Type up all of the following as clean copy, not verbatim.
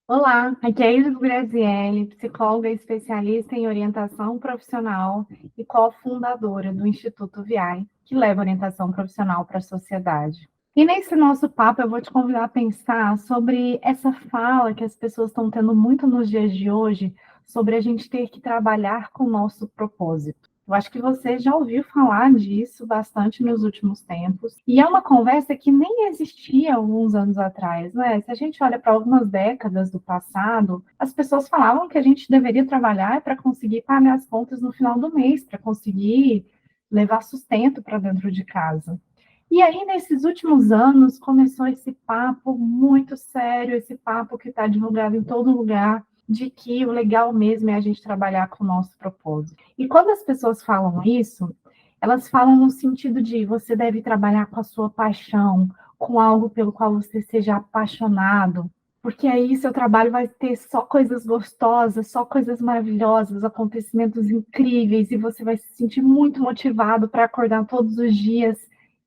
Olá, aqui é Isis Grazielli, psicóloga especialista em orientação profissional e cofundadora do Instituto VI, que leva orientação profissional para a sociedade. E nesse nosso papo eu vou te convidar a pensar sobre essa fala que as pessoas estão tendo muito nos dias de hoje, sobre a gente ter que trabalhar com o nosso propósito. Eu acho que você já ouviu falar disso bastante nos últimos tempos, e é uma conversa que nem existia alguns anos atrás, né? Se a gente olha para algumas décadas do passado, as pessoas falavam que a gente deveria trabalhar para conseguir pagar as contas no final do mês, para conseguir levar sustento para dentro de casa. E aí, nesses últimos anos, começou esse papo muito sério, esse papo que está divulgado em todo lugar, de que o legal mesmo é a gente trabalhar com o nosso propósito. E quando as pessoas falam isso, elas falam no sentido de você deve trabalhar com a sua paixão, com algo pelo qual você seja apaixonado, porque aí seu trabalho vai ter só coisas gostosas, só coisas maravilhosas, acontecimentos incríveis, e você vai se sentir muito motivado para acordar todos os dias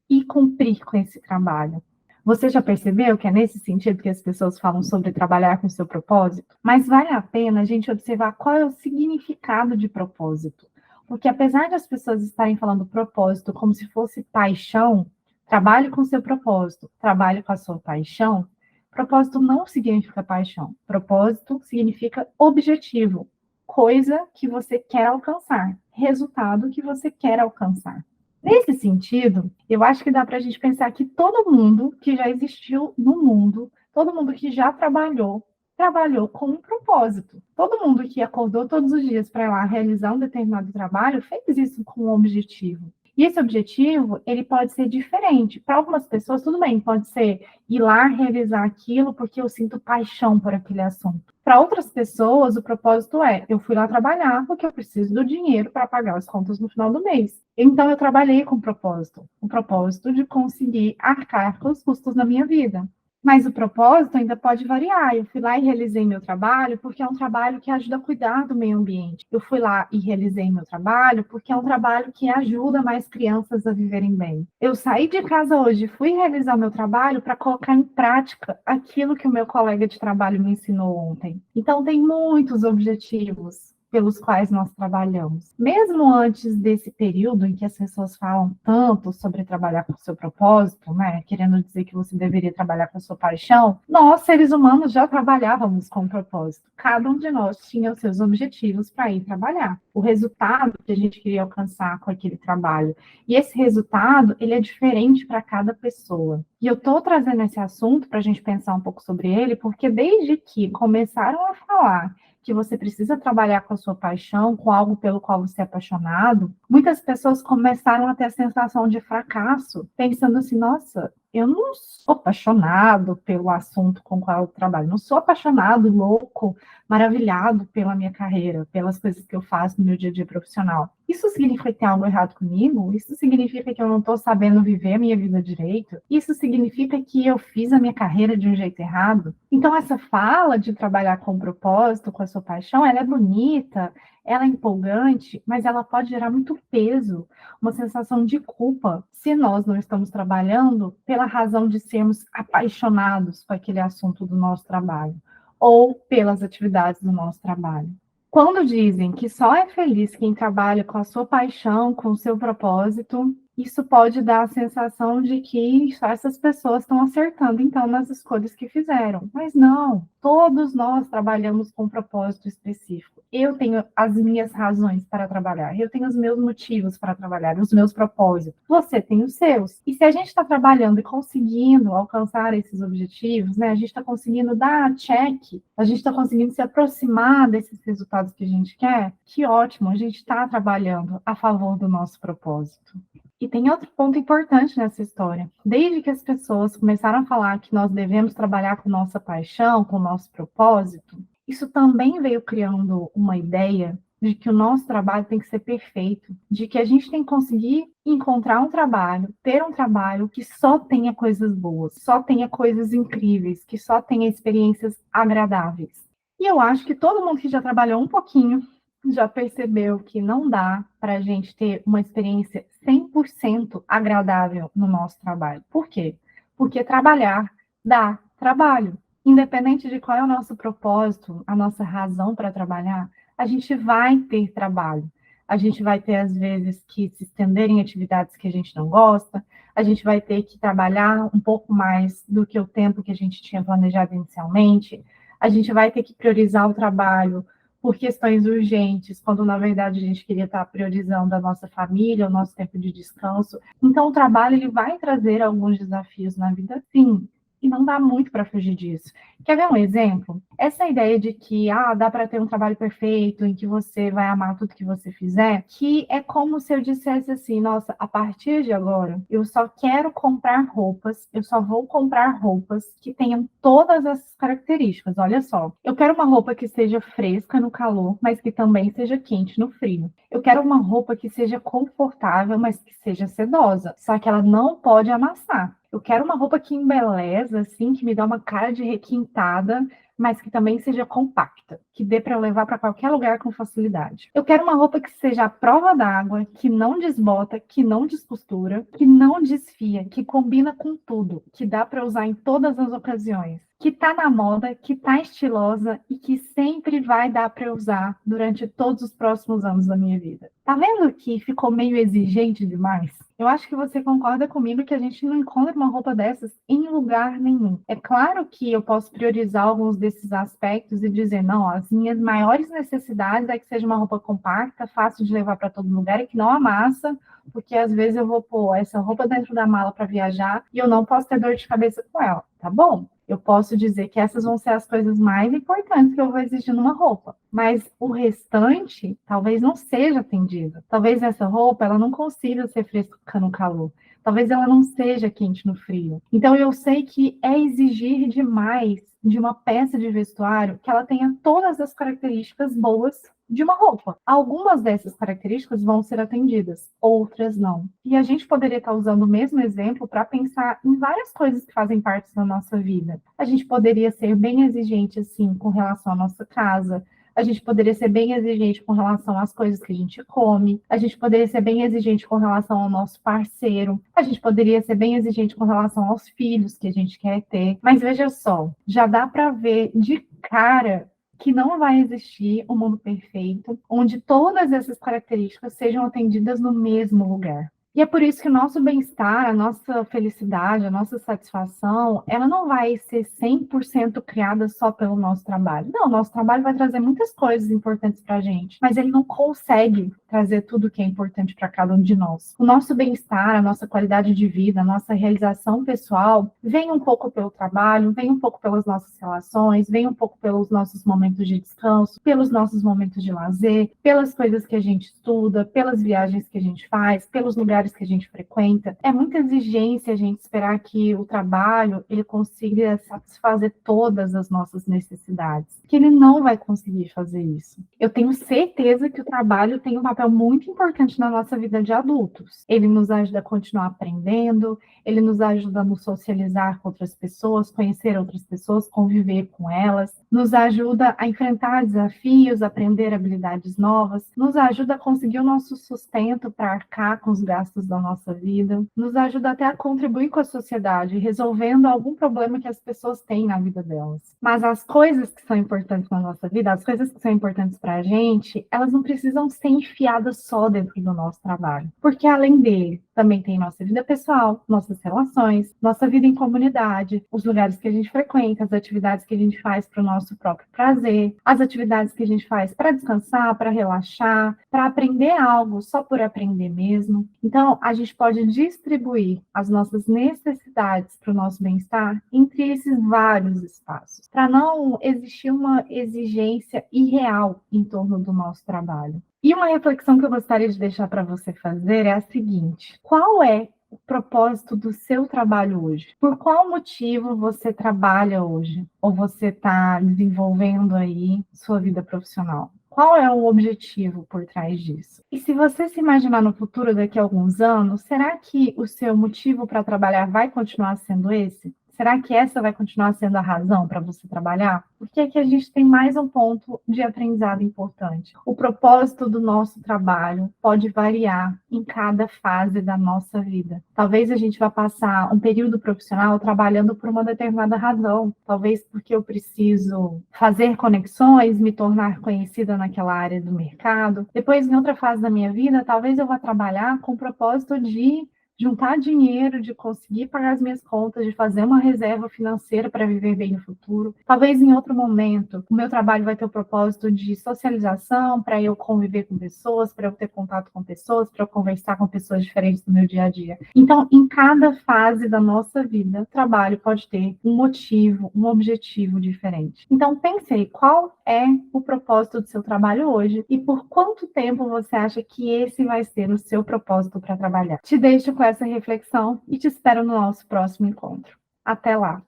e cumprir com esse trabalho. Você já percebeu que é nesse sentido que as pessoas falam sobre trabalhar com seu propósito? Mas vale a pena a gente observar qual é o significado de propósito. Porque apesar de as pessoas estarem falando propósito como se fosse paixão, trabalhe com seu propósito, trabalhe com a sua paixão, propósito não significa paixão. Propósito significa objetivo, coisa que você quer alcançar, resultado que você quer alcançar. Nesse sentido, eu acho que dá para a gente pensar que todo mundo que já existiu no mundo, todo mundo que já trabalhou, trabalhou com um propósito. Todo mundo que acordou todos os dias para ir lá realizar um determinado trabalho fez isso com um objetivo. E esse objetivo, ele pode ser diferente. Para algumas pessoas, tudo bem, pode ser ir lá realizar aquilo porque eu sinto paixão por aquele assunto. Para outras pessoas, o propósito é: eu fui lá trabalhar porque eu preciso do dinheiro para pagar as contas no final do mês. Então, eu trabalhei com propósito, o propósito de conseguir arcar com os custos da minha vida. Mas o propósito ainda pode variar. Eu fui lá e realizei meu trabalho porque é um trabalho que ajuda a cuidar do meio ambiente. Eu fui lá e realizei meu trabalho porque é um trabalho que ajuda mais crianças a viverem bem. Eu saí de casa hoje, fui realizar meu trabalho para colocar em prática aquilo que o meu colega de trabalho me ensinou ontem. Então, tem muitos objetivos pelos quais nós trabalhamos. Mesmo antes desse período em que as pessoas falam tanto sobre trabalhar com o seu propósito, né, querendo dizer que você deveria trabalhar com a sua paixão, nós, seres humanos, já trabalhávamos com propósito. Cada um de nós tinha os seus objetivos para ir trabalhar, o resultado que a gente queria alcançar com aquele trabalho. E esse resultado, ele é diferente para cada pessoa. E eu estou trazendo esse assunto para a gente pensar um pouco sobre ele, porque desde que começaram a falar que você precisa trabalhar com a sua paixão, com algo pelo qual você é apaixonado, muitas pessoas começaram a ter a sensação de fracasso, pensando assim: nossa, eu não sou apaixonado pelo assunto com o qual eu trabalho, não sou apaixonado, louco, maravilhado pela minha carreira, pelas coisas que eu faço no meu dia a dia profissional. Isso significa que tem algo errado comigo? Isso significa que eu não estou sabendo viver a minha vida direito? Isso significa que eu fiz a minha carreira de um jeito errado? Então, essa fala de trabalhar com propósito, com a sua paixão, ela é bonita, ela é empolgante, mas ela pode gerar muito peso, uma sensação de culpa, se nós não estamos trabalhando pela razão de sermos apaixonados com aquele assunto do nosso trabalho, ou pelas atividades do nosso trabalho. Quando dizem que só é feliz quem trabalha com a sua paixão, com o seu propósito, isso pode dar a sensação de que só essas pessoas estão acertando, então, nas escolhas que fizeram. Mas não, todos nós trabalhamos com um propósito específico. Eu tenho as minhas razões para trabalhar, eu tenho os meus motivos para trabalhar, os meus propósitos. Você tem os seus. E se a gente está trabalhando e conseguindo alcançar esses objetivos, né, a gente está conseguindo dar check, a gente está conseguindo se aproximar desses resultados que a gente quer, que ótimo, a gente está trabalhando a favor do nosso propósito. E tem outro ponto importante nessa história. Desde que as pessoas começaram a falar que nós devemos trabalhar com nossa paixão, com nosso propósito, isso também veio criando uma ideia de que o nosso trabalho tem que ser perfeito, de que a gente tem que conseguir encontrar um trabalho, ter um trabalho que só tenha coisas boas, só tenha coisas incríveis, que só tenha experiências agradáveis. E eu acho que todo mundo que já trabalhou um pouquinho já percebeu que não dá para a gente ter uma experiência 100% agradável no nosso trabalho. Por quê? Porque trabalhar dá trabalho. Independente de qual é o nosso propósito, a nossa razão para trabalhar, a gente vai ter trabalho. A gente vai ter, às vezes, que se estender em atividades que a gente não gosta, a gente vai ter que trabalhar um pouco mais do que o tempo que a gente tinha planejado inicialmente, a gente vai ter que priorizar o trabalho por questões urgentes, quando na verdade a gente queria estar priorizando a nossa família, o nosso tempo de descanso. Então, o trabalho ele vai trazer alguns desafios na vida, sim, e não dá muito para fugir disso. Quer ver um exemplo? Essa ideia de que dá para ter um trabalho perfeito, em que você vai amar tudo que você fizer, que é como se eu dissesse assim, nossa, a partir de agora, eu só quero comprar roupas, eu só vou comprar roupas que tenham todas essas características. Olha só, eu quero uma roupa que seja fresca no calor, mas que também seja quente no frio. Eu quero uma roupa que seja confortável, mas que seja sedosa, só que ela não pode amassar. Eu quero uma roupa que embeleza, assim, que me dá uma cara de requintada, mas que também seja compacta, que dê para levar para qualquer lugar com facilidade. Eu quero uma roupa que seja à prova d'água, que não desbota, que não descostura, que não desfia, que combina com tudo, que dá para usar em todas as ocasiões, que tá na moda, que tá estilosa e que sempre vai dar para usar durante todos os próximos anos da minha vida. Tá vendo que ficou meio exigente demais? Eu acho que você concorda comigo que a gente não encontra uma roupa dessas em lugar nenhum. É claro que eu posso priorizar alguns desses aspectos e dizer, não, as minhas maiores necessidades é que seja uma roupa compacta, fácil de levar para todo lugar e que não amassa, porque às vezes eu vou pôr essa roupa dentro da mala para viajar e eu não posso ter dor de cabeça com ela, tá bom? Eu posso dizer que essas vão ser as coisas mais importantes que eu vou exigir numa roupa, mas o restante talvez não seja atendido. Talvez essa roupa ela não consiga ser fresca no calor. Talvez ela não seja quente no frio. Então eu sei que é exigir demais de uma peça de vestuário que ela tenha todas as características boas de uma roupa. Algumas dessas características vão ser atendidas, outras não. E a gente poderia estar usando o mesmo exemplo para pensar em várias coisas que fazem parte da nossa vida. A gente poderia ser bem exigente, assim, com relação à nossa casa. A gente poderia ser bem exigente com relação às coisas que a gente come. A gente poderia ser bem exigente com relação ao nosso parceiro. A gente poderia ser bem exigente com relação aos filhos que a gente quer ter. Mas veja só, já dá para ver de cara que não vai existir um mundo perfeito, onde todas essas características sejam atendidas no mesmo lugar. E é por isso que o nosso bem-estar, a nossa felicidade, a nossa satisfação, ela não vai ser 100% criada só pelo nosso trabalho. Não, o nosso trabalho vai trazer muitas coisas importantes para a gente, mas ele não consegue trazer tudo que é importante para cada um de nós. O nosso bem-estar, a nossa qualidade de vida, a nossa realização pessoal, vem um pouco pelo trabalho, vem um pouco pelas nossas relações, vem um pouco pelos nossos momentos de descanso, pelos nossos momentos de lazer, pelas coisas que a gente estuda, pelas viagens que a gente faz, pelos lugares que a gente frequenta. É muita exigência a gente esperar que o trabalho ele consiga satisfazer todas as nossas necessidades, que ele não vai conseguir fazer isso. Eu tenho certeza que o trabalho tem um papel muito importante na nossa vida de adultos. Ele nos ajuda a continuar aprendendo, ele nos ajuda a nos socializar com outras pessoas, conhecer outras pessoas, conviver com elas, nos ajuda a enfrentar desafios, aprender habilidades novas, nos ajuda a conseguir o nosso sustento para arcar com os gastos da nossa vida, nos ajuda até a contribuir com a sociedade, resolvendo algum problema que as pessoas têm na vida delas. Mas as coisas que são importantes na nossa vida, as coisas que são importantes para a gente, elas não precisam ser enfiadas só dentro do nosso trabalho, porque além dele, também tem nossa vida pessoal, nossas relações, nossa vida em comunidade, os lugares que a gente frequenta, as atividades que a gente faz para o nosso próprio prazer, as atividades que a gente faz para descansar, para relaxar, para aprender algo só por aprender mesmo. Então, a gente pode distribuir as nossas necessidades para o nosso bem-estar entre esses vários espaços, para não existir uma exigência irreal em torno do nosso trabalho. E uma reflexão que eu gostaria de deixar para você fazer é a seguinte: qual é o propósito do seu trabalho hoje? Por qual motivo você trabalha hoje? Ou você está desenvolvendo aí sua vida profissional? Qual é o objetivo por trás disso? E se você se imaginar no futuro, daqui a alguns anos, será que o seu motivo para trabalhar vai continuar sendo esse? Será que essa vai continuar sendo a razão para você trabalhar? Porque aqui a gente tem mais um ponto de aprendizado importante. O propósito do nosso trabalho pode variar em cada fase da nossa vida. Talvez a gente vá passar um período profissional trabalhando por uma determinada razão. Talvez porque eu preciso fazer conexões, me tornar conhecida naquela área do mercado. Depois, em outra fase da minha vida, talvez eu vá trabalhar com o propósito de juntar dinheiro, de conseguir pagar as minhas contas, de fazer uma reserva financeira para viver bem no futuro. Talvez em outro momento, o meu trabalho vai ter o propósito de socialização, para eu conviver com pessoas, para eu ter contato com pessoas, para eu conversar com pessoas diferentes no meu dia a dia. Então, em cada fase da nossa vida, o trabalho pode ter um motivo, um objetivo diferente. Então, pense aí, qual é o propósito do seu trabalho hoje e por quanto tempo você acha que esse vai ser o seu propósito para trabalhar? Te deixo com essa reflexão e te espero no nosso próximo encontro. Até lá!